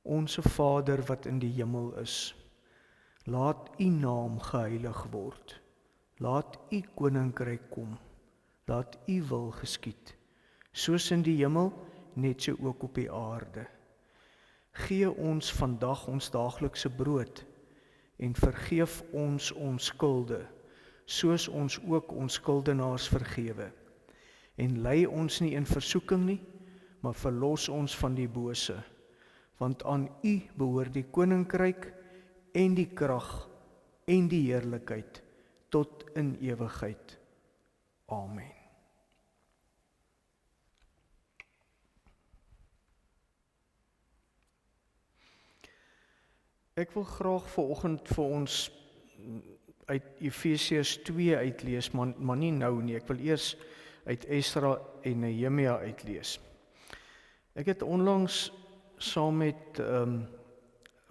Onse Vader wat in die hemel is, laat U naam geheilig word. Laat U koninkryk kom. Laat U wil geskied, soos in die hemel, net so ook op die aarde. Gee ons vandag ons daaglikse brood en vergeef ons ons skulde, soos ons ook ons skuldenaars vergewe. En lei ons nie in versoeking nie, maar verlos ons van die bose. Want aan U behoort die koninkryk en die krag en die heerlikheid tot in ewigheid. Amen. Ek wil graag vanoggend vir ons uit Efesiërs 2 uitlees, maar nie nou nie. Ek wil eers uit Esra en Nehemia uitlees. Ek het onlangs saam met 'n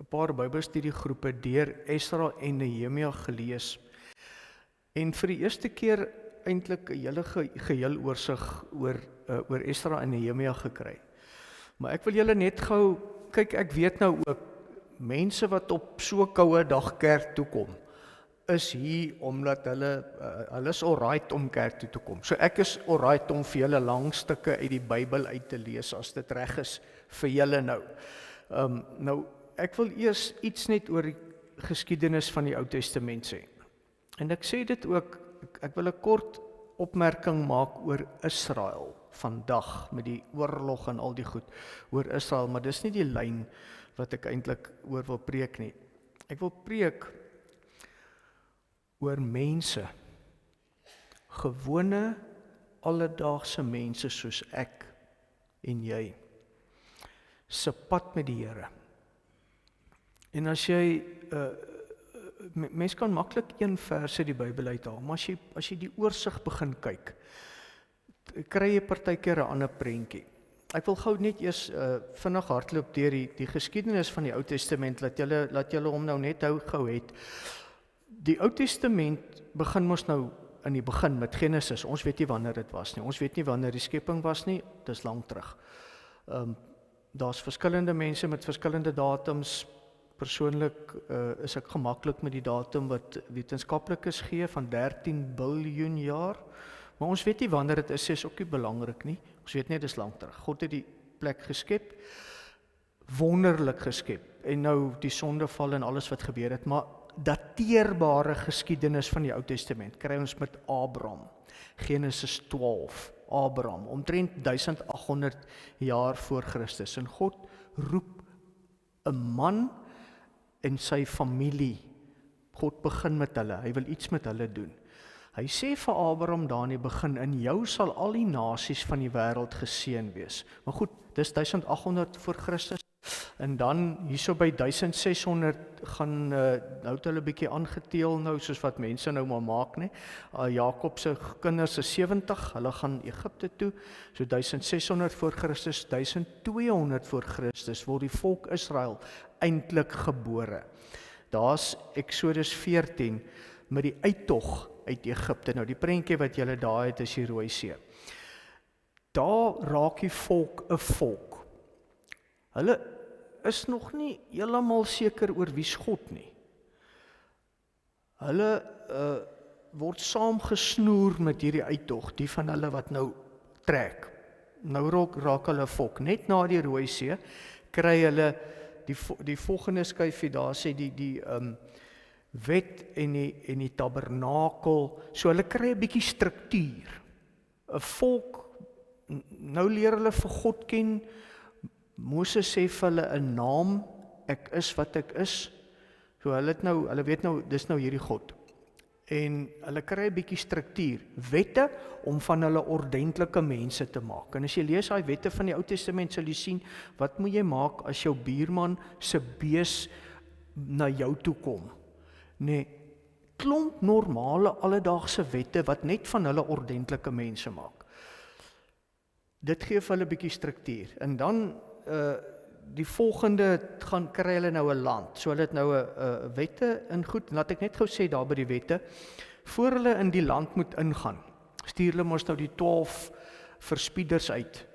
paar Bybelstudiegroepe deur Esra en Nehemia gelees. En vir die eerste keer eintlik 'n hele geheel oorsig oor Esra en Nehemia gekry. Maar ek wil julle net gou kyk, ek weet nou ook mense wat op so koue dag kerk toe kom, is hier omdat hulle is alright om kerk toe te kom. So ek is alright om vir julle lang stukke uit die Bybel uit te lees as dit reg is vir julle nou. Nou ek wil eers iets net oor die geskiedenis van die Ou Testament sê. En ek sê dit ook, ek wil 'n kort opmerking maak oor Israel vandag met die oorlog en al die goed oor Israel, maar dis nie die lyn wat ek eintlik oor wil preek nie. Ek wil preek oor mense, gewone alledaagse mense soos ek en jy, se pad met die Here. En as jy mens kan maklik een vers uit die Bybel uithaal, maar as jy die oorsig begin kyk, kry jy partykeer 'n ander prentjie. Ek wil gou net eers vinnig hardloop deur die geskiedenis van die Ou Testament, laat julle hom nou net gou het. Die Ou Testament begin mos nou in die begin met Genesis. Ons weet nie wanneer dit was nie. Ons weet nie wanneer die skepping was nie. Dis lank terug. Daar's verskillende mense met verskillende datums. Persoonlik is ek gemaklik met die datum wat wetenskaplikes gee van 13 biljoen jaar. Maar ons weet nie wanneer dit is ook nie belangrik nie. Ons weet net dis lank terug. God het die plek geskep, wonderlik geskep. En nou die sondeval en alles wat gebeur het, maar dateerbare geskiedenis van die Ou Testament kry ons met Abraham. Genesis 12, Abraham, omtrent 1800 jaar voor Christus. En God roep 'n man en sy familie. God begin met hulle, hy wil iets met hulle doen. Hy sê vir Abraham daar in die begin, in jou sal al die nasies van die wêreld geseën wees. Maar goed, dis 1800 voor Christus. En dan hierso by 1600 gaan nou het hulle 'n bietjie aangeteel nou, soos wat mense nou maar maak, né? Jakob se kinders is 70, hulle gaan Egipte toe. So 1600 voor Christus, 1200 voor Christus word die volk Israel eintlik gebore. Daar's Eksodus 14 met die uittog uit Egipte. Nou die prentjie wat julle daar het is die Rooi See. Daar raak die volk 'n volk. Hulle is nog nie heeltemal seker oor wie's God nie. Hulle word saamgesnoer met hierdie uittog, die van hulle wat nou trek. Nou raak hulle volk. Net na die Rooi See kry hulle die volgende skyfie daar sê die wet en die tabernakel. So hulle kry 'n bietjie struktuur. 'n Volk, nou leer hulle vir God ken. Moses sê vir hulle 'n naam, ek is wat ek is. So hulle weet nou, dis nou hierdie God. En hulle kry 'n bietjie struktuur, wette om van hulle ordentlike mense te maak. En as jy lees daai wette van die Ou Testament, sal jy sien, wat moet jy maak as jou buurman se bees na jou toe kom? Nee, klomp normale alledaagse wette wat net van hulle ordentlike mense maak. Dit gee vir hulle 'n bietjie struktuur. En dan die volgende gaan kry hulle nou 'n land. So hulle het nou 'n wette in goed. Laat ek net gou sê daar by die wette, voor hulle in die land moet ingaan, stuur hulle mos nou die 12 verspieders uit.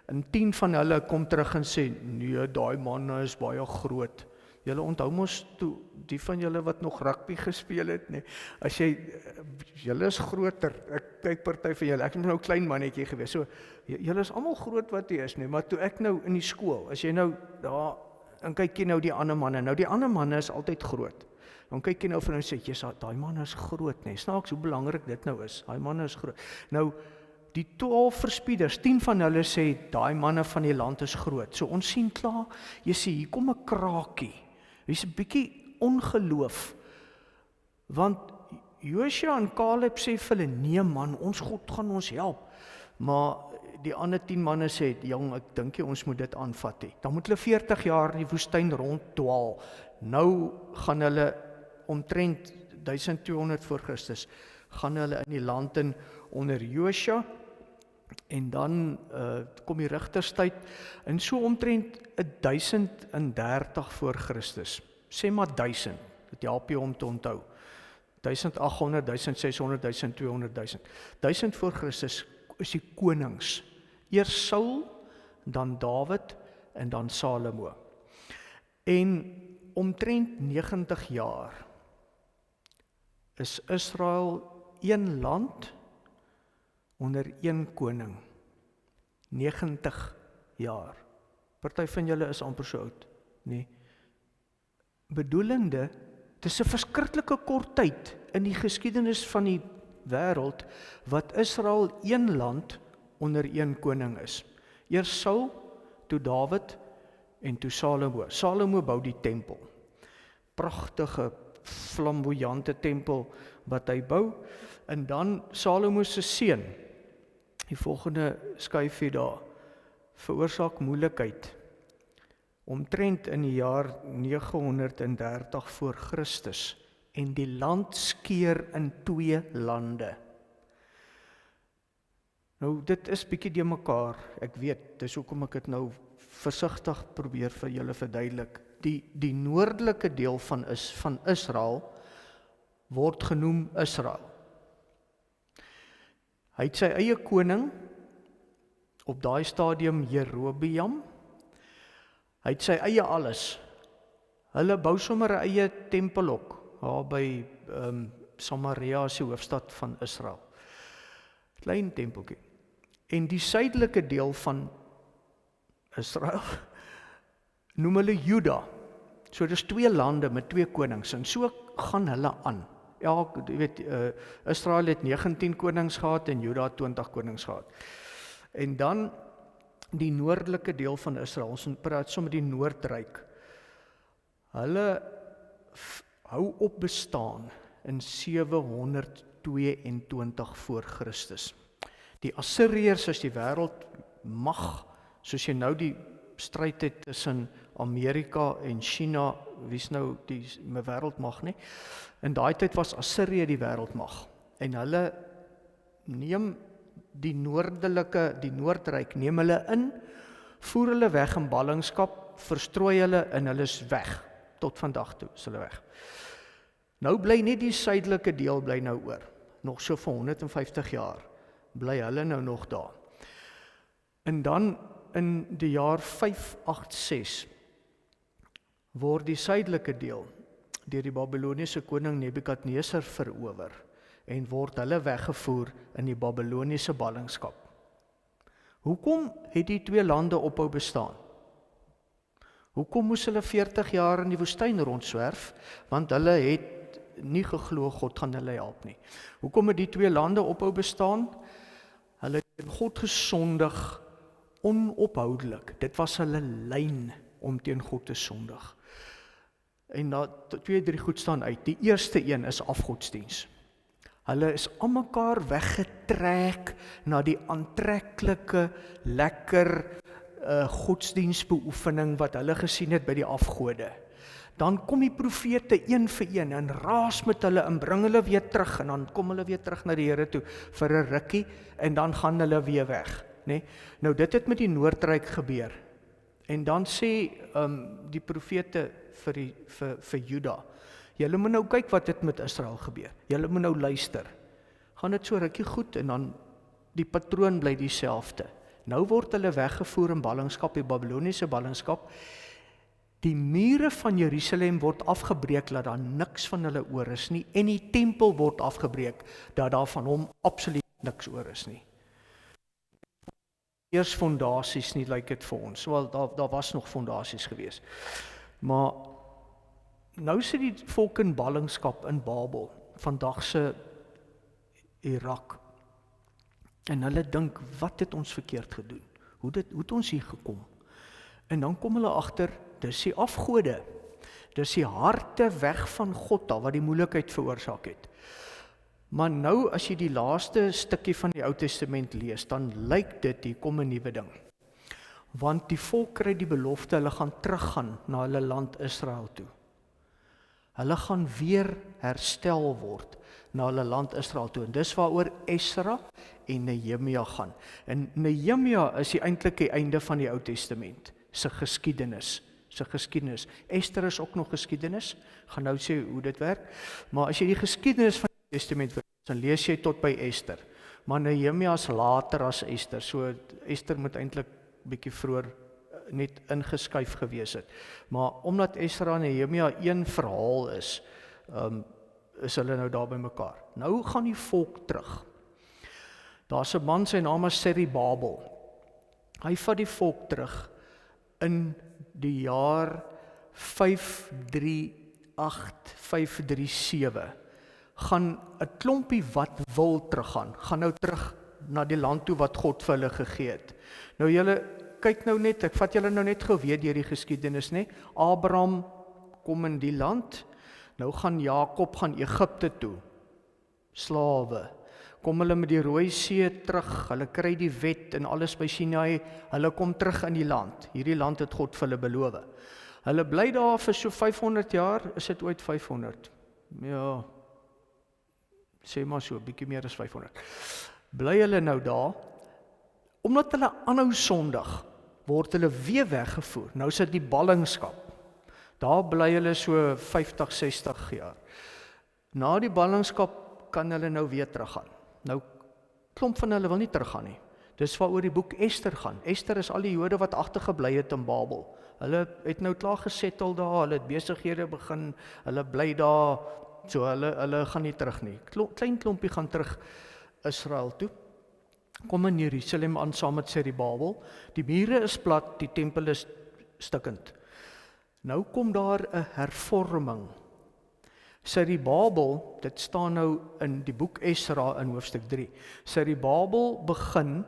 En 10 van hulle kom terug en sê, nee, daai manne is baie groot. Julle onthou mos toe, die van julle wat nog rugby gespeel het, nee, as julle is groter, ek kyk party van julle, ek is nou 'n klein mannetjie gewees, so, julle is almal groot wat jy is, nee, maar toe ek nou in die skool, as jy nou daar, en kyk jy nou die ander manne, die ander manne is altyd groot, dan kyk jy nou vir hulle en sê, jy, daai manne is groot, nee, snaaks hoe belangrik dit nou is, daai manne is groot, nou, die 12 verspieders, 10 van hulle sê, daai manne van die land is groot, so ons sien klaar, jy sê, hier kom 'n kraakie, hier is 'n bietjie ongeloof, want Josua en Caleb sê vir hulle, nee man, ons God gaan ons help, maar die ander 10 manne sê, jong, ek dink jy ons moet dit aanvat hê, dan moet hulle 40 jaar in die woestyn ronddwaal, nou gaan hulle omtrent 1200 voor Christus, gaan hulle in die land in onder Josua, en dan kom die rigterstyd, en so omtrent 1030 voor Christus, sê maar 1000, dit help jy om te onthou, 1800, 1600, 1200, 1000 voor Christus is die konings, eers Saul, dan Dawid, en dan Salomo, en omtrent 90 jaar, is Israel een land, onder een koning, 90 jaar. Party van julle is amper so oud, nee. Bedoelende, dit is 'n verskriklike kort tyd in die geskiedenis van die wêreld, wat Israel een land onder een koning is. Eers Saul, toe Dawid, en toe Salomo. Salomo bou die tempel. Pragtige, flamboyante tempel wat hy bou, en dan Salomo se seun, die volgende skyfie daar, veroorsaak moeilikheid, omtrent in die jaar 930 voor Christus, en die land skeur in 2 lande. Nou, dit is bietjie de mekaar, ek weet, dis hoekom ek dit nou versigtig probeer vir julle verduidelik. Die noordelike deel van Israel word genoem Israel. Hy het sy eie koning, op daai stadium Jerobeam, hy het sy eie alles. Hulle bou sommer 'n eie tempel ook, daar by Samaria is die hoofstad van Israel. Klein tempeltjie. En die suidelike deel van Israel noem hulle Juda. So dis 2 lande met 2 konings, en so gaan hulle aan. Ja, jy weet, Israel het 19 konings gehad en Juda 20 konings gehad. En dan die noordelike deel van Israel, ons praat sommer die Noordryk. Hulle hou op bestaan in 722 voor Christus. Die Assiriërs is die wêreldmag, soos jy nou die stryd het tussen Amerika en China, wie's nou die wêreldmag, nie? In daai tyd was Assirië die wêreldmag, en hulle neem die Noordryk, neem hulle in, voer hulle weg in ballingskap, verstrooi hulle, en hulle is weg, tot vandag toe is hulle weg. Nou bly net die suidelike deel bly nou oor, nog so vir 150 jaar, bly hulle nou nog daar. En dan in die jaar 586 word die suidelike deel deur die Babyloniese koning Nebukadneser verower en word hulle weggevoer in die Babyloniese ballingskap. Hoekom het die 2 lande ophou bestaan? Hoekom moes hulle 40 jaar in die woestyn rondswerf? Want hulle het nie geglo God gaan hulle help nie. Hoekom het die 2 lande ophou bestaan? Hulle het teen God gesondig onophoudelik. Dit was hulle lyn om teen God te sondig. En na 2-3 goed staan uit. Die eerste een is afgodsdiens. Hulle is almekaar weggetrek na die aantreklike, lekker godsdiensbeoefening wat hulle gesien het by die afgode. Dan kom die profete een vir een en raas met hulle en bring hulle weer terug, en dan kom hulle weer terug na die Here toe vir 'n rukkie, en dan gaan hulle weer weg, né? Nou dit het met die Noordryk gebeur. En dan sê die profete vir Juda, julle moet nou kyk wat het met Israel gebeur. Julle moet nou luister. Gaan dit so rukkie goed, en dan die patroon bly dieselfde. Nou word hulle weggevoer in ballingskap, die Babyloniese ballingskap. Die mure van Jerusalem word afgebreek, dat daar niks van hulle oor is nie, en die tempel word afgebreek, dat daar van hom absoluut niks oor is nie. Eers fondasies nie, lyk dit vir ons, wel, daar was nog fondasies gewees. Maar nou sit die volk in ballingskap in Babel, vandag se Irak. En hulle dink, wat het ons verkeerd gedoen? Hoe het ons hier gekom? En dan kom hulle agter, dis die afgode. Dis die harte weg van God al, wat die moeilikheid veroorsaak het. Maar nou, as jy die laaste stukkie van die Ou Testament lees, dan lyk dit, hier kom 'n nuwe ding. Want die volk kry die belofte, hulle gaan teruggaan na hulle land Israel toe. Hulle gaan weer herstel word na hulle land Israel toe. En dis waaroor Esra en Nehemia gaan. En Nehemia is die eintlike einde van die Ou Testament, se geskiedenis. Ester is ook nog geskiedenis, gaan nou sê hoe dit werk. Maar as jy die geskiedenis van die Testament wil, dan lees jy tot by Ester. Maar Nehemia is later as Ester, so Ester moet eintlik bietjie vroeër net ingeskuif gewees het. Maar omdat Esra en Nehemia een verhaal is hulle nou daar by mekaar. Nou gaan die volk terug. Daar's 'n man, sy naam is Zerubabel. Hy vat die volk terug in die jaar 538, 537. Gaan 'n klompie wat wil teruggaan, gaan nou terug na die land toe wat God vir hulle gegee het. Nou julle, kyk nou net, ek vat julle nou net geweet deur die geskiedenis, né? Abraham kom in die land, nou gaan Jakob gaan Egipte toe, slawe. Kom hulle met die Rooi See terug, hulle kry die wet en alles by Sinai, hulle kom terug in die land. Hierdie land het God vir hulle beloof. Hulle bly daar vir so 500 jaar, is dit ooit 500? Ja, sê maar so, bietjie meer as 500. Bly hulle nou daar, omdat hulle aanhou sondig, word hulle weer weggevoer. Nou sit die ballingskap. Daar bly hulle so 50, 60 jaar. Na die ballingskap kan hulle nou weer teruggaan. Nou, klomp van hulle wil nie teruggaan nie. Dis waaroor die boek Ester gaan. Ester is al die Jode wat agtergebly het in Babel. Hulle het nou klaar gesettel daar, hulle het besighede begin, hulle bly daar, so hulle gaan nie terug nie. Klein klompie gaan terug Israel toe. Kom in Jerusalem aan saam met Zerubabel. Die mure is plat, die tempel is stikkend. Nou kom daar 'n hervorming. Zerubabel, dit staan nou in die boek Esra in hoofstuk 3. Zerubabel begin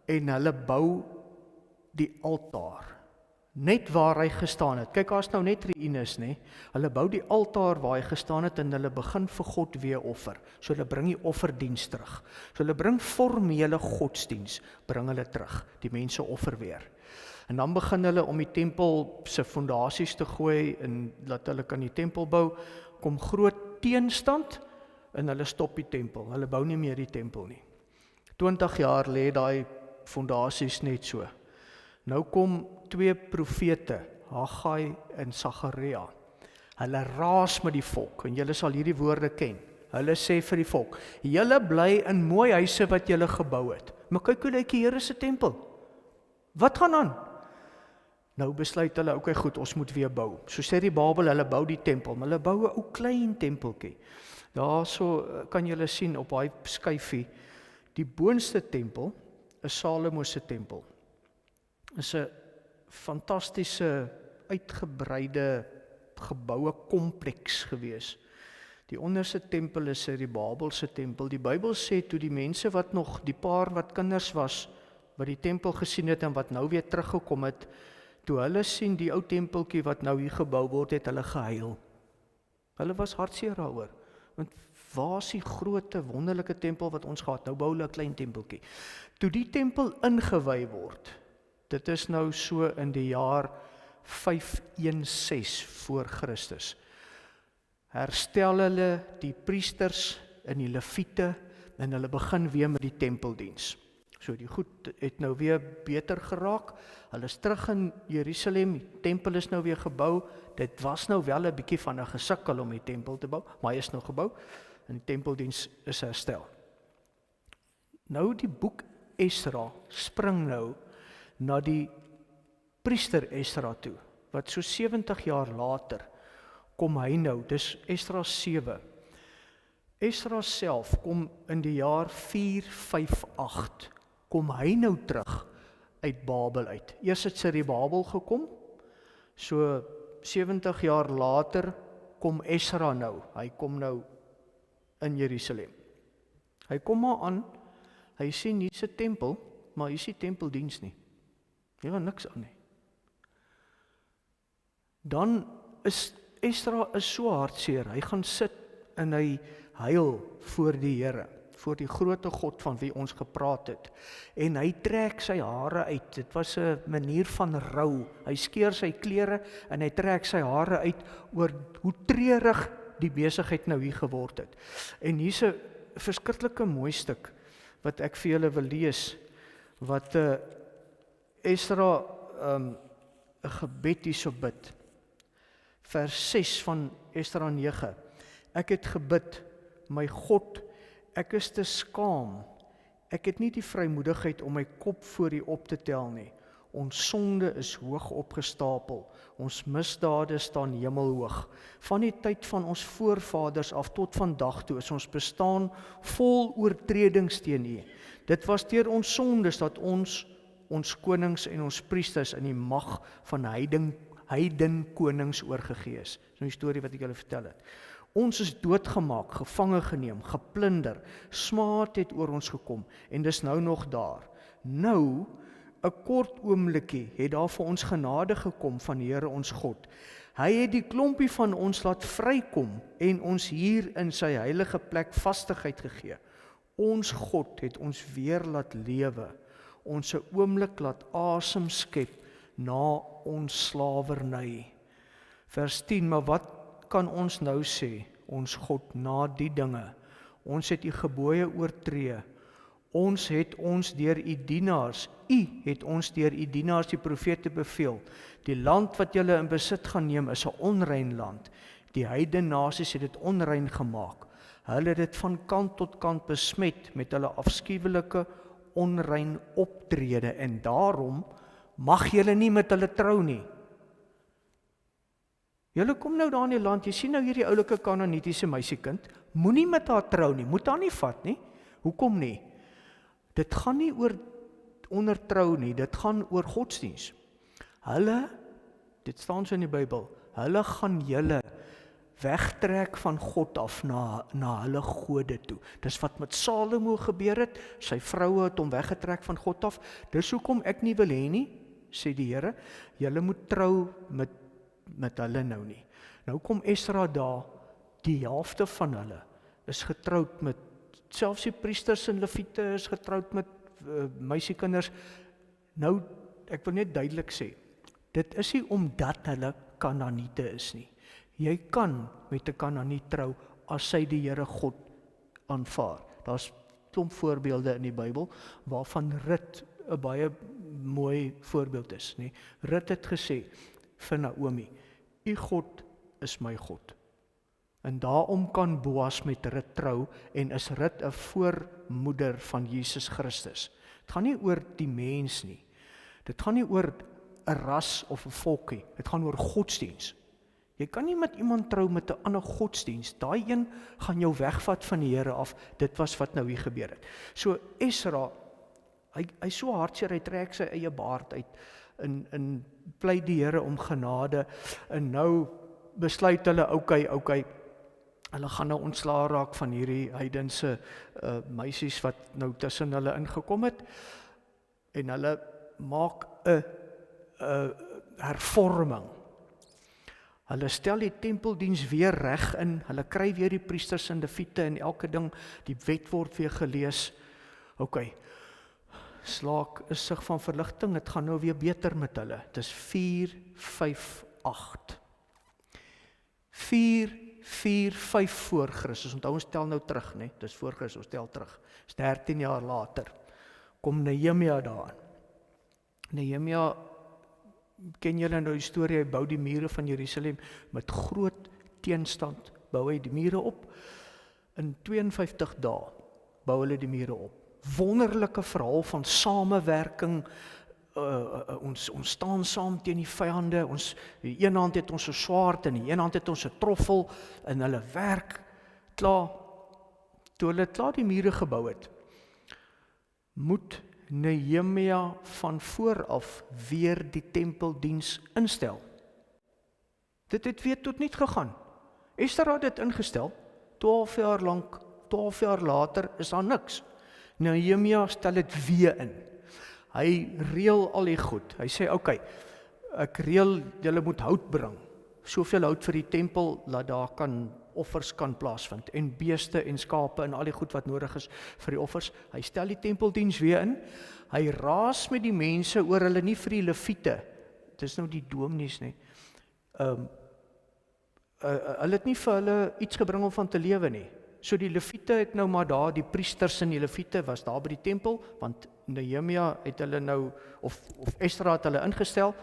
en hulle bou die altaar. Net waar hy gestaan het. Kyk, daar's nou net ruïnes, né? Hulle bou die altaar waar hy gestaan het en hulle begin vir God weer offer. So hulle bring die offerdiens terug. So hulle bring formele godsdiens, bring hulle terug. Die mense offer weer. En dan begin hulle om die tempel se fondasies te gooi en laat hulle kan die tempel bou. Kom groot teenstand en hulle stop die tempel. Hulle bou nie meer die tempel nie. 20 jaar lê daai fondasies net so. Nou kom 2 profete, Haggai en Sagaria. Hulle raas met die volk, en julle sal hierdie woorde ken. Hulle sê vir die volk, julle bly in mooi huise wat julle gebou het. Maar kyk hoe lyk die Here se tempel. Wat gaan aan? Nou besluit hulle, okay goed, ons moet weer bou. So sê die Babel, hulle bou die tempel, maar hulle bou 'n ou klein tempeltjie. Daarso kan julle sien op daai skyfie, die boonste tempel is Salomo se tempel. Is 'n fantastiese, uitgebreide geboue kompleks gewees. Die onderste tempel is die Babel se tempel. Die Bybel sê toe die mense wat nog, die paar wat kinders was, wat die tempel gesien het en wat nou weer teruggekom het, toe hulle sien die ou tempeltjie wat nou hier gebou word, het hulle gehuil. Hulle was hartseer daaroor. Want waar is die groot wonderlike tempel wat ons gehad? Nou bou hulle 'n klein tempeltjie. Toe die tempel ingewy word, dit is nou so in die jaar 516 voor Christus. Herstel hulle die priesters en die leviete en hulle begin weer met die tempeldiens. So die goed het nou weer beter geraak. Hulle is terug in Jerusalem, die tempel is nou weer gebou. Dit was nou wel 'n bietjie van 'n gesukkel om die tempel te bou, maar hy is nou gebou en die tempeldiens is herstel. Nou die boek Esra spring nou na die priester Esra toe, wat so 70 jaar later kom hy nou, dis Esra 7. Esra self kom in die jaar 458, kom hy nou terug uit Babel uit. Eers het Babel gekom, so 70 jaar later kom Esra nou, hy kom nou in Jerusalem. Hy kom maar aan, hy sien hier is 'n tempel, maar hier is nie tempeldiens nie. Hier was niks aan nie. Dan is Esra so hartseer, hy gaan sit en hy huil voor die Here, voor die groote God van wie ons gepraat het. En hy trek sy hare uit, dit was 'n manier van rou. Hy skeer sy klere en hy trek sy hare uit oor hoe treurig die besigheid nou hier geword het. En hier's 'n verskriklike mooi stuk wat ek vir julle wil lees, wat Esra 'n gebed hierso bid. Vers 6 van Esra 9. Ek het gebid, my God, ek is te skaam. Ek het nie die vrymoedigheid om my kop voor U op te tel nie. Ons sonde is hoog opgestapel. Ons misdade staan hemelhoog. Van die tyd van ons voorvaders af tot vandag toe is ons bestaan vol oortredings teen U. Dit was deur ons sondes dat ons konings en ons priesters in die mag van heiden konings oorgegee is. Dis nou die storie wat ek julle vertel het. Ons is doodgemaak, gevange geneem, geplunder, smaad het oor ons gekom, en dis nou nog daar. Nou, 'n kort oomblikie, het daar vir ons genade gekom van die Here ons God. Hy het die klompie van ons laat vrykom, en ons hier in sy heilige plek vastigheid gegee. Ons God het ons weer laat lewe, ons 'n oomblik laat asem skep, na ons slawerny. Vers 10, maar wat kan ons nou sê, ons God, na die dinge? Ons het U gebooie oortree. Ons het ons deur U dienaars, U het ons deur U dienaars die profete beveel. Die land wat julle in besit gaan neem is 'n onrein land. Die heidene nasies het dit onrein gemaak. Hulle het dit van kant tot kant besmet met hulle afskuwelike onrein optrede, en daarom mag julle nie met hulle trou nie. Julle kom nou daar in die land, jy sien nou hierdie oulike Kanaanitiese meisiekind, moenie met haar trou nie, moet haar nie vat nie. Hoekom nie? Dit gaan nie oor ondertrou nie, dit gaan oor godsdiens. Hulle, dit staan so in die Bybel, hulle gaan julle wegtrek van God af na hulle gode toe. Dis wat met Salomo gebeur het, sy vroue het hom weggetrek van God af. Dis hoekom ek nie wil hê nie, sê die Here, julle moet trou met hulle nou nie. Nou kom Esra daar, die helfte van hulle is getroud met, selfs die priesters en leviete is getroud met meisiekinders. Nou, ek wil net duidelik sê, dit is nie omdat hulle Kanaaniete is nie. Jy kan met 'n Kanaaniet trou as sy die Here God aanvaar. Daar's klomp voorbeelde in die Bybel waarvan Rut 'n baie mooi voorbeeld is, nie? Rut het gesê vir Naomi, U God is my God. En daarom kan Boas met Rut trou en is Rut 'n voormoeder van Jesus Christus. Dit gaan nie oor die mens nie. Dit gaan nie oor 'n ras of 'n volkie. Dit gaan oor godsdiens. Jy kan nie met iemand trou met 'n ander godsdiens. Daai een gaan jou wegvat van die Here af. Dit was wat nou hier gebeur het. So Esra, hy so hartseer, hy trek sy eie baard uit en pleit die Here om genade, en nou besluit hulle, okay, hulle gaan nou ontslae raak van hierdie heidense meisies wat nou tussen hulle ingekom het, en hulle maak 'n hervorming. Hulle stel die tempeldiens weer reg in, hulle kry weer die priesters en leviete en elke ding, die wet word weer gelees. Okay, slaak 'n sig van verligting, dit gaan nou weer beter met hulle. Dit is 458. 445 voor Christus, onthou ons tel nou terug, né? Dis voor Christus, ons tel terug. Dis 13 jaar later, kom Nehemia daaraan. Nehemia, ken julle nou die storie, hy bou die mure van Jerusalem met groot teenstand, bou hy die mure op. In 52 dae bou hulle die mure op. wonderlike verhaal van samewerking. Ons staan saam teen die vyande. Die een hand het ons 'n swaard en die een hand het ons 'n troffel, en hulle werk klaar. Toe hulle klaar die mure gebou het, moet Nehemia van vooraf weer die tempeldiens instel. Dit het weer tot niet gegaan. Ester het dit ingestel, 12 jaar later is daar niks. Nehemia stel dit weer in. Hy reël al die goed. Hy sê, oké, ek reël, julle moet hout bring. Soveel hout vir die tempel, dat daar offers kan plaasvind, en beeste en skape en al die goed wat nodig is vir die offers. Hy stel die tempeldiens weer in. Hy raas met die mense oor hulle, nie vir die leviete. Dit is nou die dominees nie. Hulle het nie vir hulle iets gebring om van te lewe nie. So die leviete het nou maar daar, die priesters en die leviete was daar by die tempel, want Nehemia het hulle nou, of Esdra het hulle ingestel,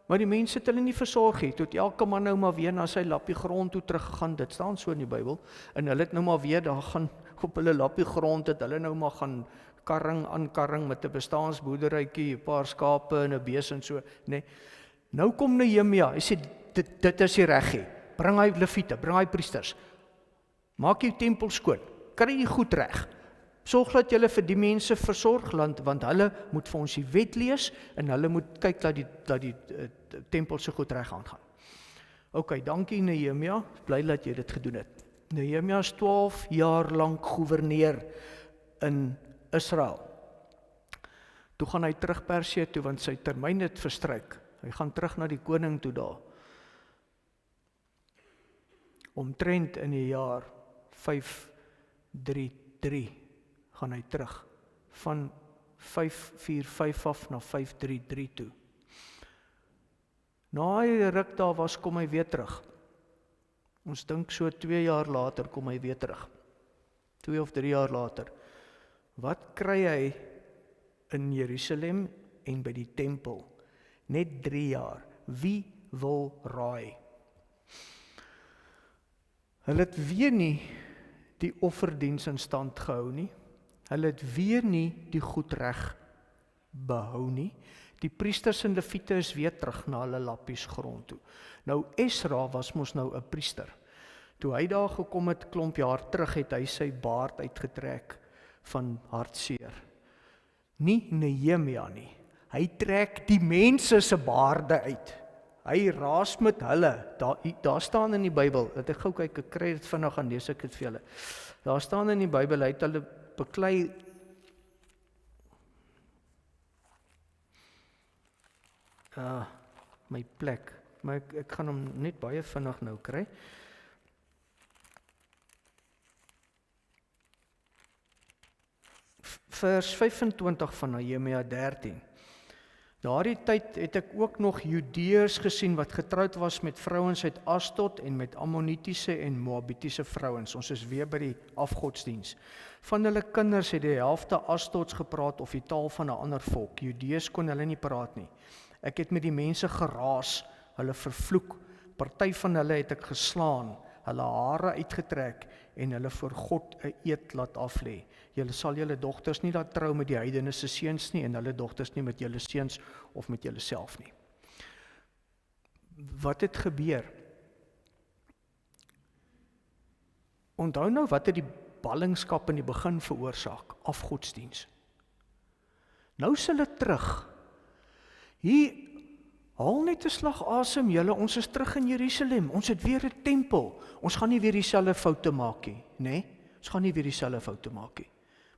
maar die mense het hulle nie versorg nie. Toe het elke man nou maar weer na sy lappie grond toe teruggegaan, dit staan so in die Bybel, en hulle het nou maar weer daar gaan, op hulle lappie grond het hulle nou maar gaan karring met 'n bestaansboerderytjie, 'n paar skape en 'n bees en so, nee. Nou kom Nehemia, hy sê, dit is die reggie, bring hy leviete, bring hy priesters, maak jou tempel skoon, kry die goed reg, sorg dat julle vir die mense versorg, want hulle moet vir ons die wet lees, en hulle moet kyk dat die tempel so goed reg aangaan. Ok, dankie Nehemia, bly dat jy dit gedoen het. Nehemia is 12 jaar lank gouverneur in Israel. Toe gaan hy terug Persië toe, want sy termyn het verstryk. Hy gaan terug na die koning toe daar. Omtrent in die jaar 533 gaan hy terug, van 545 af na 533 toe. Na hy ruk daar was, kom hy weer terug. Ons dink so 2 jaar later kom hy weer terug. 2 of 3 jaar later. Wat kry hy in Jerusalem en by die tempel? Net 3 jaar. Wie wil raai? Hulle het weer nie die offerdiens in stand gehou nie. Hulle het weer nie die goed reg behou nie. Die priesters en leviete is weer terug na hulle lappies grond toe. Nou Esra was mos nou 'n priester. Toe hy daar gekom het, klomp jaar terug, het hy sy baard uitgetrek van hartseer. Nie Nehemia nie. Hy trek die mense se baarde uit. Hy raas met hulle. Daar staan in die Bybel, dat ek gou kyk, ek kry dit vinnig aan lees ek dit vir julle. Daar staan in die Bybel, hy het hulle beklei. My plek, maar ek gaan hom net baie vinnig nou kry. Vers 25 van Nehemia 13. Daardie tyd het ek ook nog Judeërs gesien wat getroud was met vrouens uit Asdod en met Ammonitiese en Moabitiese vrouens. Ons is weer by die afgodsdiens. Van hulle kinders het die helfte Asdods gepraat of die taal van 'n ander volk. Judeërs kon hulle nie praat nie. Ek het met die mense geraas, hulle vervloek. Party van hulle het ek geslaan, hulle hare uitgetrek en hulle voor God 'n eed laat aflê. Julle sal julle dogters nie laat trou met die heidene se seuns nie, en hulle dogters nie met julle seuns of met julle self nie. Wat het gebeur? Onthou nou wat het die ballingskap in die begin veroorsaak, afgodsdiens. Nou is hulle terug. Hier, haal net 'n slag asem julle, ons is terug in Jerusalem, ons het weer 'n tempel, ons gaan nie weer dieselfde foute maak nie, nee? Ons gaan nie weer dieselfde foute maak nie.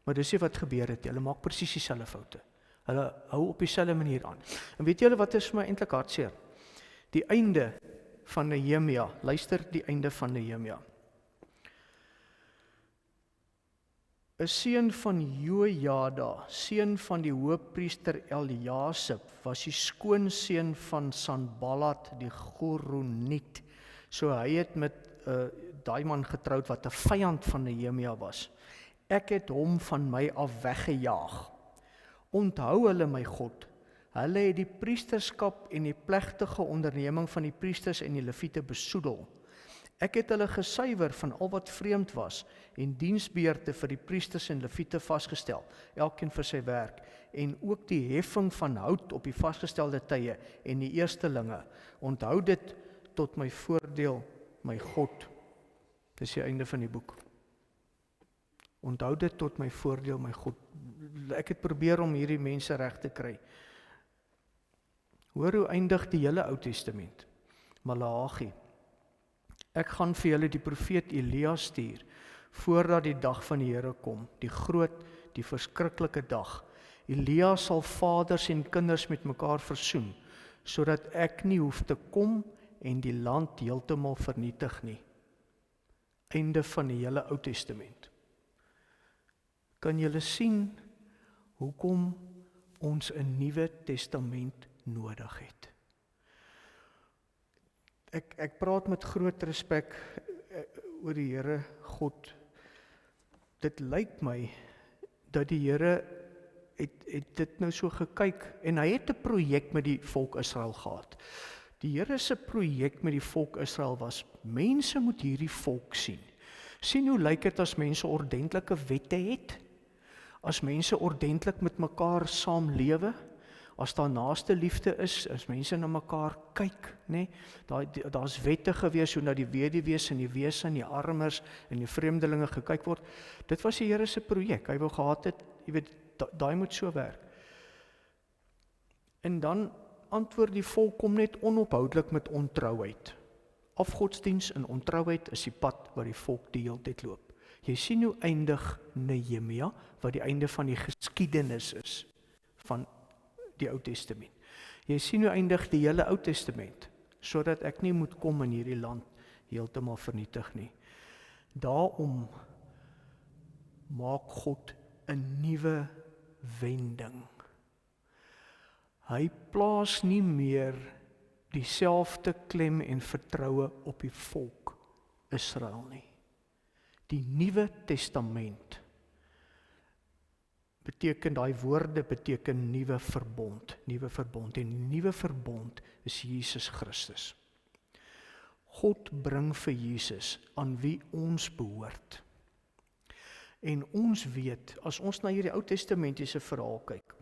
Maar dis nie wat gebeur het, hulle maak presies dieselfde foute. Hulle hou op dieselfde manier aan. En weet julle wat is vir my eintlik hartseer? Die einde van Nehemia, luister die einde van Nehemia. 'n seun van Jojada, seun van die hoofpriester Eliasib, was die skoonseun van Sanballat die Goroniet. So hy het met daai man getroud wat 'n vyand van Nehemia was. Ek het hom van my af weggejaag. Onthou hulle my God, hulle het die priesterskap en die plegtige onderneming van die priesters en die leviete besoedel. Ek het hulle gesuiwer van al wat vreemd was en diensbeurte vir die priesters en leviete vasgestel, elkeen vir sy werk, en ook die heffing van hout op die vasgestelde tye en die eerstelinge. Onthou dit tot my voordeel, my God. Dis die einde van die boek. Onthou dit tot my voordeel, my God. Ek het probeer om hierdie mense reg te kry. Hoor hoe eindig die hele Ou Testament. Maleagi. Ek gaan vir julle die profeet Elia stuur, voordat die dag van die Here kom, die groot, die verskriklike dag. Elia sal vaders en kinders met mekaar versoen, sodat ek nie hoef te kom en die land heeltemal vernietig nie. Einde van die hele Ou Testament. Kan julle sien hoekom ons 'n Nuwe Testament nodig het? Ek praat met groot respek oor die Here God. Dit lyk my dat die Here het dit nou so gekyk, en hy het 'n projek met die volk Israel gehad. Die Here se projek met die volk Israel was, mense moet hierdie volk sien. Sien hoe lyk dit as mense ordentlike wette het? As mense ordentlik met mekaar saamlewe? As daar naaste liefde is, as mense na mekaar kyk, nê? Daar's wette gewees hoe na die weduwees en die wese en die armers en die vreemdelinge gekyk word. Dit was die Here se projek. Hy wou gehad het, jy weet, daai moet so werk. En dan antwoord die volk kom net onophoudelik met ontrouheid. Afgodsdiens en ontrouheid is die pad waar die volk die hele tyd loop. Jy sien hoe eindig Nehemia, wat die einde van die geskiedenis is van die Ou Testament. Jy sien hoe eindig die hele Ou Testament, sodat ek nie moet kom in hierdie land heeltemal vernietig nie. Daarom maak God 'n nuwe wending. Hy plaas nie meer dieselfde klem en vertroue op die volk Israel nie. Die Nuwe Testament beteken, daai woorde beteken nuwe verbond, en die nuwe verbond is Jesus Christus. God bring vir Jesus aan wie ons behoort. En ons weet, as ons na hierdie Ou Testamentiese verhaal kyk,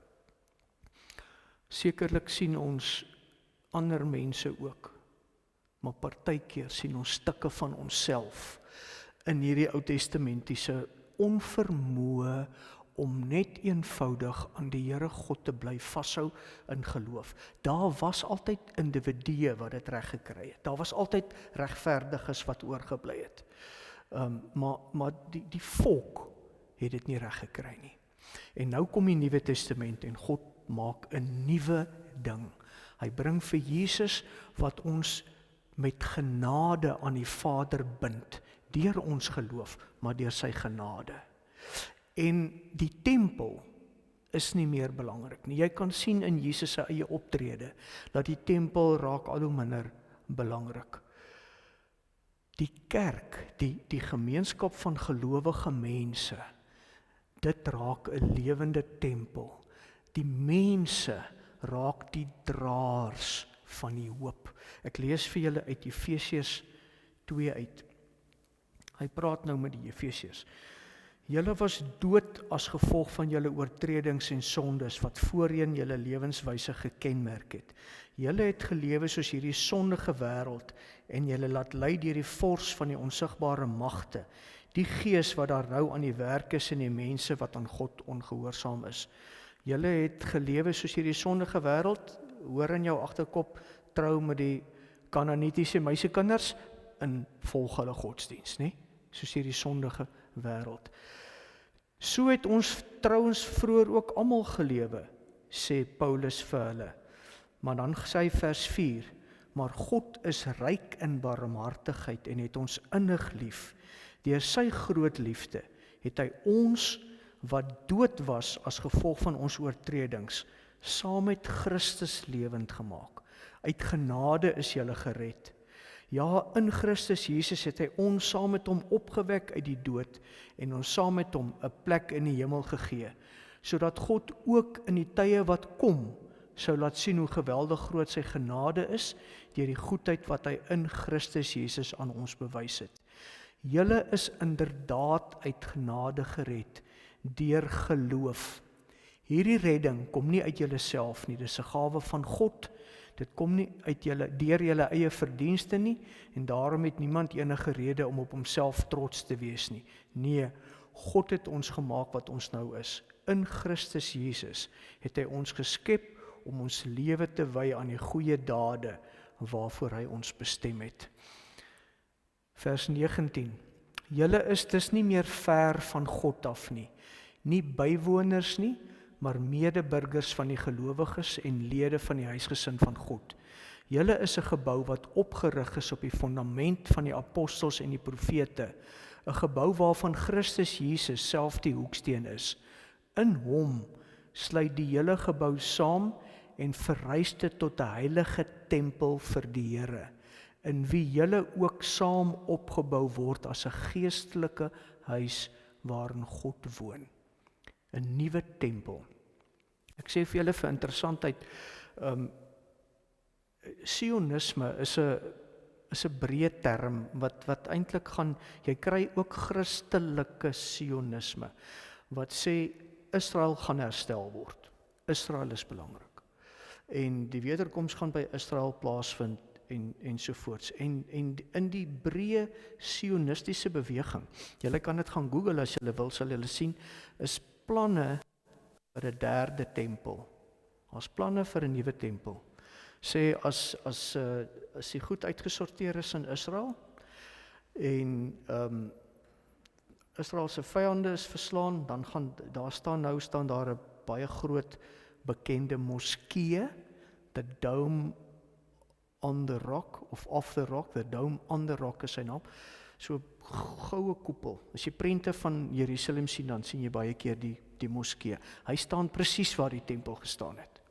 sekerlik sien ons ander mense ook, maar partykeer sien ons stukke van onsself in hierdie Ou Testamentiese onvermoë om net eenvoudig aan die Here God te bly vashou in geloof. Daar was altyd individue wat dit reg gekry het. Daar was altyd regverdiges wat oorgebly het. Maar die volk het dit nie reg gekry nie. En nou kom die Nuwe Testament en God maak 'n nuwe ding. Hy bring vir Jesus wat ons met genade aan die Vader bind, deur ons geloof, maar deur sy genade. En die tempel is nie meer belangrik nie. Jy kan sien in Jesus se eie optrede, dat die tempel raak al hoe minder belangrik. Die kerk, die gemeenskap van gelowige mense, dit raak 'n lewende tempel. Die mense raak die draers van die hoop. Ek lees vir julle uit Efesiërs 2 uit. Hy praat nou met die Efesiërs. Julle was dood as gevolg van julle oortredings en sondes wat voorheen julle lewenswyse gekenmerk het. Julle het gelewe soos hierdie sondige wêreld en julle laat lei deur die vors van die onsigbare magte, die gees wat daar nou aan die werk is in die mense wat aan God ongehoorsaam is. Julle het gelewe soos hierdie sondige wêreld, hoor in jou agterkop, trou met die Kanaanitiese meisiekinders in volg hulle godsdiens, nie? Soos hierdie sondige wêreld. So het ons trouens vroeër ook almal gelewe, sê Paulus vir hulle. Maar dan sê hy vers 4, maar God is ryk in barmhartigheid en het ons innig lief. Deur sy groot liefde het hy ons wat dood was as gevolg van ons oortredings, saam met Christus lewend gemaak. Uit genade is julle gered. Ja, in Christus Jesus het hy ons saam met hom opgewek uit die dood en ons saam met hom 'n plek in die hemel gegee, sodat God ook in die tye wat kom sou laat sien hoe geweldig groot sy genade is, deur die goedheid wat hy in Christus Jesus aan ons bewys het. Julle is inderdaad uit genade gered, deur geloof. Hierdie redding kom nie uit julleself nie, dis 'n gawe van God. Dit kom nie uit deur julle eie verdienste nie, en daarom het niemand enige rede om op homself trots te wees nie. Nee, God het ons gemaak wat ons nou is. In Christus Jesus het hy ons geskep om ons lewe te wy aan die goeie dade waarvoor hy ons bestem het. Vers 19. Julle is dus nie meer ver van God af nie, nie bywoners nie, maar medeburgers van die gelowiges en lede van die huisgesin van God. Julle is 'n gebou wat opgerig is op die fundament van die apostels en die profete, 'n gebou waarvan Christus Jesus self die hoeksteen is. In hom sluit die hele gebou saam en verrys dit tot 'n heilige tempel vir die Here, in wie julle ook saam opgebou word as 'n geestelike huis waarin God woon. 'n Nuwe tempel. Ek sê vir julle vir interessantheid, Sionisme is 'n breë term wat eintlik gaan, jy kry ook Christelike Sionisme wat sê Israel gaan herstel word. Israel is belangrik. En die wederkoms gaan by Israel plaasvind en sovoorts. En in die breë sionistiese beweging, julle kan dit gaan Google as julle wil, sal julle sien, is planne vir 'n derde tempel. As planne vir 'n nuwe tempel. Sê as die goed uitgesorteer is in Israel en Israel se vyande is verslaan, dan gaan staan daar 'n baie groot bekende moskee, the Dome on the Rock of off the Rock, the Dome on the Rock is sy naam. So goue koepel. As jy prente van Jerusalem sien, dan sien jy baie keer die moskee. Hy staan presies waar die tempel gestaan het.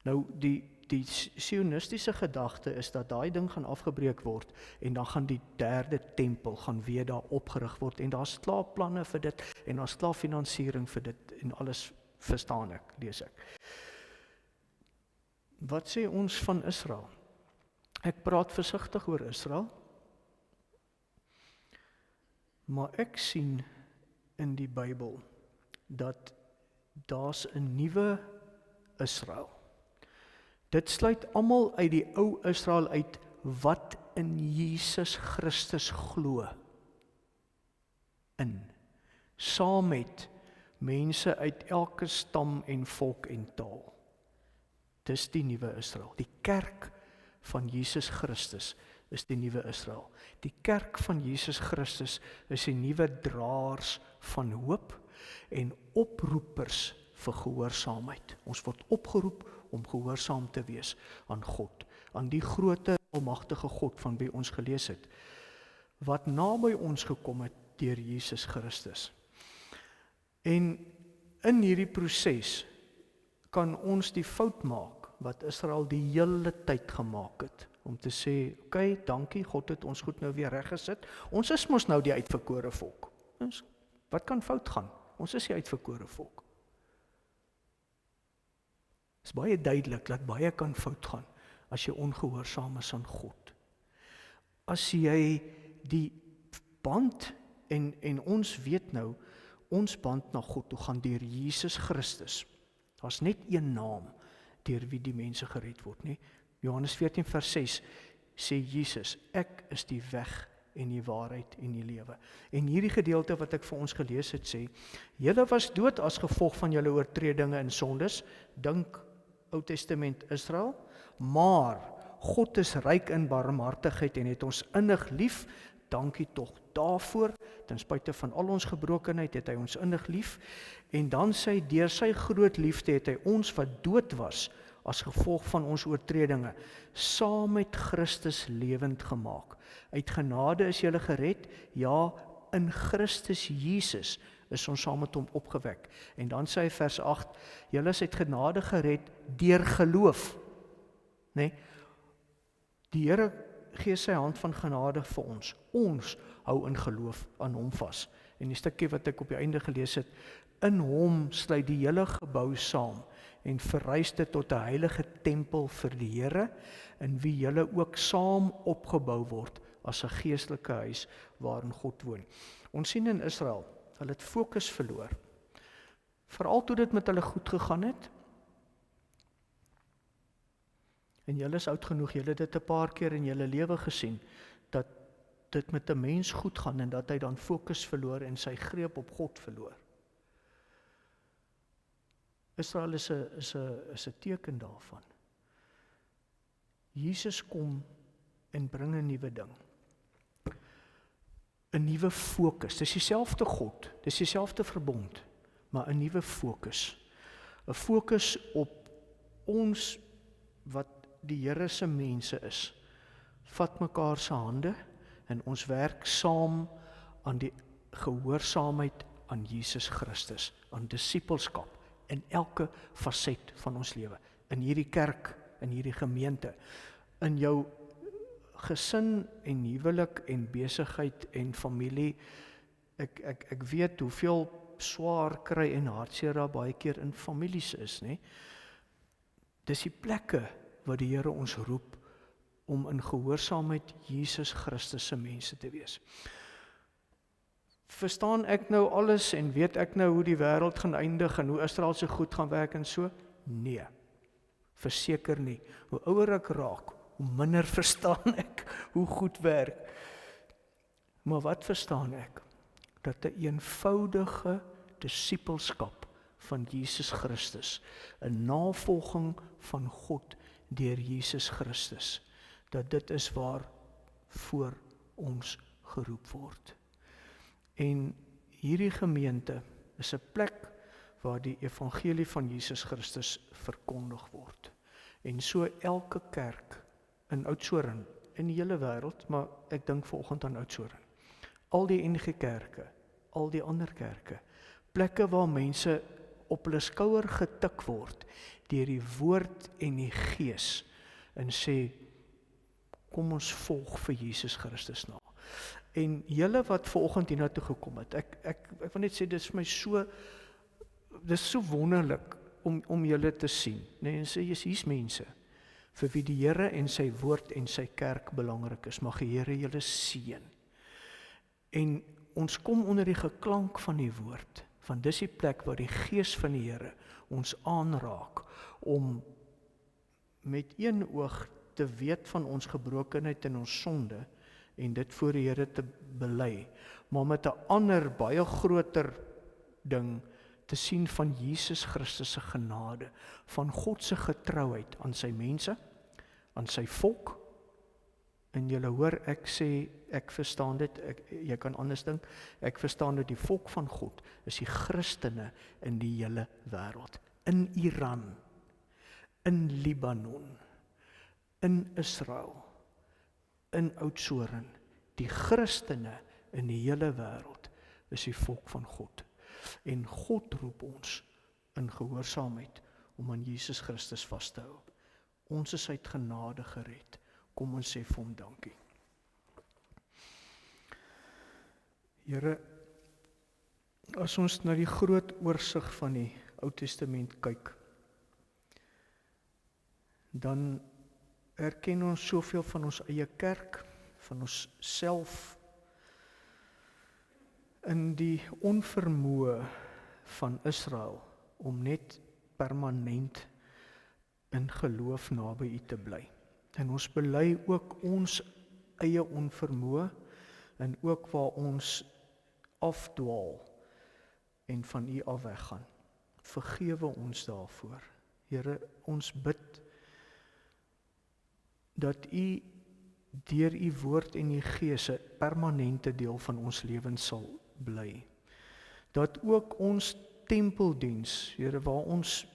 Nou die sionistiese gedagte is dat daai ding gaan afgebreek word en dan gaan die derde tempel gaan weer daar opgerig word en daar's klaar planne vir dit en daar's klaar finansiering vir dit en alles, verstaan ek, lees ek. Wat sê ons van Israel? Ek praat versigtig oor Israel, maar ek sien in die Bybel dat daar's 'n nuwe Israel. Dit sluit almal uit die ou Israel uit wat in Jesus Christus glo. Saam met mense uit elke stam en volk en taal. Dis die nuwe Israel. Die kerk van Jesus Christus is die nuwe Israel. Die kerk van Jesus Christus is die nuwe draers van hoop en oproepers vir gehoorsaamheid. Ons word opgeroep om gehoorsaam te wees aan God, aan die grootte, almagtige God van wie ons gelees het, wat naby ons gekom het deur Jesus Christus. En in hierdie proses kan ons die fout maak wat Israel die hele tyd gemaak het, om te sê, okay, dankie, God het ons goed nou weer reggesit, ons is mos nou die uitverkore volk. Wat kan fout gaan? Ons is die uitverkore volk. Het is baie duidelik dat baie kan fout gaan as jy ongehoorsaam is aan God. As jy die band, en ons weet nou, ons band na God toe gaan deur Jesus Christus. Daar's net een naam deur wie die mense gered word, nie? Johannes 14 vers 6 sê Jesus, ek is die weg en die waarheid en die lewe. En hierdie gedeelte wat ek vir ons gelees het sê, julle was dood as gevolg van julle oortredinge en sondes, dink Ou Testament Israel, maar God is ryk in barmhartigheid en het ons innig lief, dankie tog daarvoor, ten spyte van al ons gebrokenheid het hy ons innig lief, en dan sê deur sy groot liefde het hy ons wat dood was, as gevolg van ons oortredinge, saam met Christus lewend gemaak. Uit genade is julle gered, ja, in Christus Jesus is ons saam met hom opgewek. En dan sê hy vers 8, julle is uit genade gered deur geloof. Nee? Die Here gee sy hand van genade vir ons. Ons hou in geloof aan hom vas. En die stukkie wat ek op die einde gelees het, in hom sluit die hele gebou saam en verrys dit tot 'n heilige tempel vir die Here, in wie julle ook saam opgebou word as 'n geestelike huis waarin God woon. Ons sien in Israel, hulle het fokus verloor. Veral toe dit met hulle goed gegaan het. En julle is oud genoeg, julle het dit 'n paar keer in julle lewe gesien, dat dit met 'n mens goed gaan en dat hy dan fokus verloor en sy greep op God verloor. Israel is 'n teken daarvan. Jesus kom en bring 'n nuwe ding. 'n Nuwe fokus. Dis dieselfde God, dis dieselfde verbond, maar 'n nuwe fokus. 'n Fokus op ons wat die Here se mense is. Vat mekaar se hande en ons werk saam aan die gehoorsaamheid aan Jesus Christus, aan disippelskap in elke faset van ons lewe, in hierdie kerk, in hierdie gemeente, in jou gesin en huwelik en besigheid en familie. Ek weet hoeveel swaar kry en hartseer daar baie keer in families is, né? Dis die plekke waar die Here ons roep om in gehoorsaamheid Jesus Christus se mense te wees. Verstaan ek nou alles en weet ek nou hoe die wêreld gaan eindig en hoe Israel se goed gaan werk en so? Nee, verseker nie. Hoe ouer ek raak, hoe minder verstaan ek hoe goed werk. Maar wat verstaan ek? Dat 'n eenvoudige disippelskap van Jesus Christus, 'n navolging van God deur Jesus Christus, dat dit is waar voor ons geroep word. En hierdie gemeente is 'n plek waar die evangelie van Jesus Christus verkondig word. En so elke kerk in Oudtshoorn, in die hele wêreld, maar ek dink vanoggend aan Oudtshoorn. Al die NG kerke, al die ander kerke, plekke waar mense op hulle skouer getik word deur die woord en die gees en sê, kom ons volg vir Jesus Christus na. En julle wat vanoggend hiernatoe gekom het, ek wil net sê, dit is my so, dit is so wonderlik om julle te sien. Nee, en sê, hier's mense vir wie die Here en sy woord en sy kerk belangrik is. Mag die Here julle seën. En ons kom onder die geklank van die woord, want dis die plek waar die gees van die Here ons aanraak om met een oog te weet van ons gebrokenheid en ons sonde en dit voor die Here te bely, maar met 'n ander baie groter ding te sien van Jesus Christus se genade, van God se getrouheid aan sy mense, aan sy volk. En julle hoor, ek sê, ek verstaan dit, jy kan anders dink, ek verstaan dit, die volk van God is die Christene in die hele wêreld, in Iran, in Libanon, in Israel, in Oudtshoorn, die Christene in die hele wêreld is die volk van God. En God roep ons in gehoorsaamheid om aan Jesus Christus vas te hou. Ons is uit genade gered. Kom ons sê vir hom dankie. Here, as ons na die groot oorsig van die Ou Testament kyk, dan erken ons soveel van ons eie kerk, van ons self, in die onvermoë van Israel om net permanent in geloof naby U te bly. En ons bely ook ons eie onvermoë en ook waar ons afdwaal en van U af weggaan. Vergewe ons daarvoor. Here, ons bid dat U deur U woord en U Gees 'n permanente deel van ons lewens sal bly. Dat ook ons tempeldiens, Here, waar ons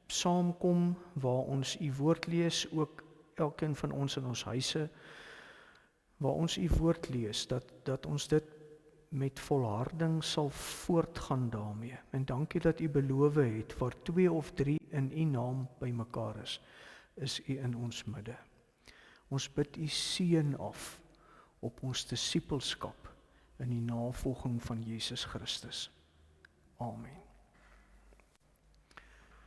saamkom, waar ons U woord lees, ook elkeen van ons in ons huise, waar ons U woord lees, dat ons dit met volharding sal voortgaan daarmee. En dankie dat U beloof het, waar 2 of 3 in U naam bymekaar is U in ons midde. Ons bid U seën af op ons disippelskap in die navolging van Jesus Christus. Amen.